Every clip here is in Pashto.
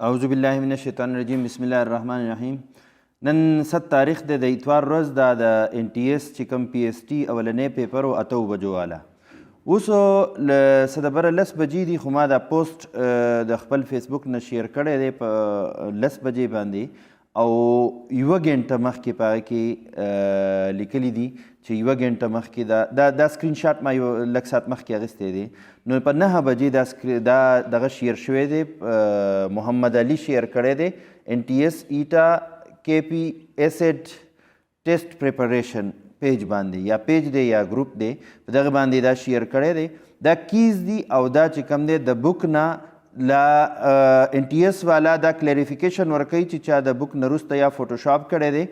اعوذ بالله من الشیطان الرجیم بسم الله الرحمن الرحیم. نن 7 تاریخ دی د اتوار ورځ دا د NTS چې کوم PST اولنی پیپر و 8 بجو والا اوس له څه دبره 10 بجې دي، خو ما دا پوسټ د خپل فیسبوک نه شیر کړی دی په 10 بجې باندې، او یوه ګنټه مخکې په هغه کې لیکلي دي چې یوه ګنټه مخکې دا سکرین شاټ ما یو لږ ساعت مخکې اخیستی دی، نو په 9 بجې دا دغه شیر شوی دی، محمد علي شیر کړی دی NTS ایټا KP ایسډ ټیسټ پریپریشن پیج باندې، یا پیج دی یا ګروپ دی، په دغه باندې دا شیر کړی دی. دا کیز دي او دا چې کوم دی د بک نه لا NTS والا دا کلیریفیکیشن ورکوي چې چا د بک نه وروسته یا فوټوشاپ کړی دی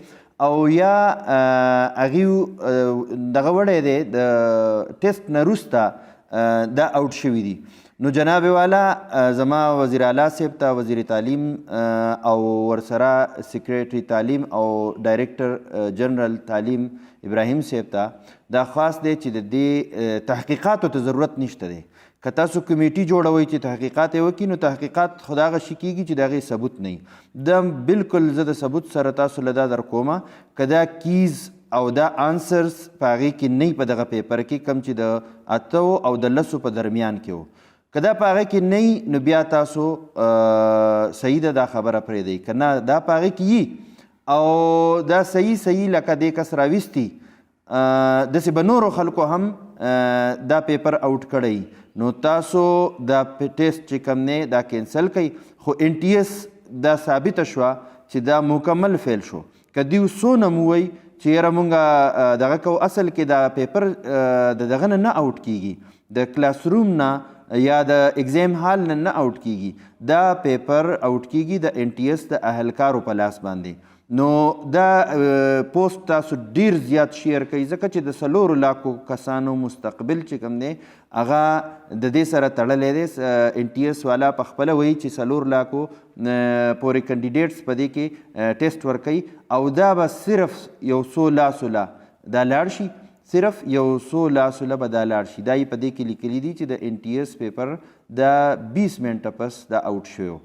او یا هغې دغه وړی دی د ټیسټ نه وروسته دا آوټ شوي دي. نو جناب والا زما وزیر اعلی صاحب ته، وزیر تعلیم او ورسره سیکریټري تعلیم او ډایرکټر جنرال تعلیم ابراهیم صاحب ته دا خاص دی چې د دې تحقیقاتو ته ضرورت نشته دی. که تاسو کمیټي جوړوئ چې تحقیقات یې وکړي، نو تحقیقات خو د هغه شي کېږي چې د هغې ثبوت نه وي. دا بلکل زه د ثبوت سره تاسو له دا درکومه که دا کیز او دا آنسرز په هغې کې نه په دغه پیپر کې، کوم چې د 8 او د 10 په درمیان کې وو، که دا په هغې کې نه نو بیا تاسو صحیح ده دا خبره پرېږدئ، که نه دا په هغې کې وي او دا صحیح لکه دې کس راویستي، داسې به نورو خلکو هم دا پیپر آوټ کړی، نو تاسو دا ټیسټ چې کوم دی دا کینسل کوئ. خو NTS دا ثابته شوه چې دا مکمل فیل شو. که دوی څونه مو وایي چې یاره مونږ دغه کوو، اصل کې دا پیپر د دغه نه آوټ کیږي، د کلاس روم نه یا د ایگزام هال نه آوټ کیږي، دا پیپر آوټ کیږي د NTS د اهلکارو په لاس باندې. نو دا پوسټ تاسو ډیر زیات شیر کوئ، ځکه چې د 4 لاکو کسانو مستقبل چې کوم دی هغه د دې سره تړلی دی. NTS والا په خپله وایي چې 4 لاکو پورې کینډیډیټس په دې کې ټیسټ ورکوي، او دا به صرف یو څو لاسو لا دا لاړ شي، صرف یو څو لاسو له به دا لاړ شي. دا یې په دې کې لیکلي دي چې د NTS پیپر دا 20 منټه پس دا آوټ شوی و،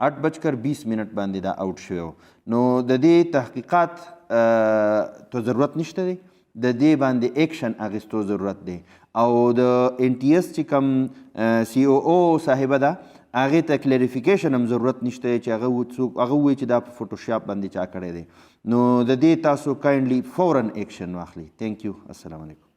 8:20 باندې دا آوټ شوی و. نو د دې تحقیقات ته ضرورت نشته دی، د دې باندې ایکشن اخیستو ضرورت دی، او د NTS چې کوم COO صاحبه ده هغې ته کلیریفیکیشن هم ضرورت نشته دی چې هغه ووایي چې دا په فوټوشاپ باندې چا کړی دی. نو د دې تاسو کایندلی فورا ایکشن واخلئ. تھینک یو. السلام علیکم.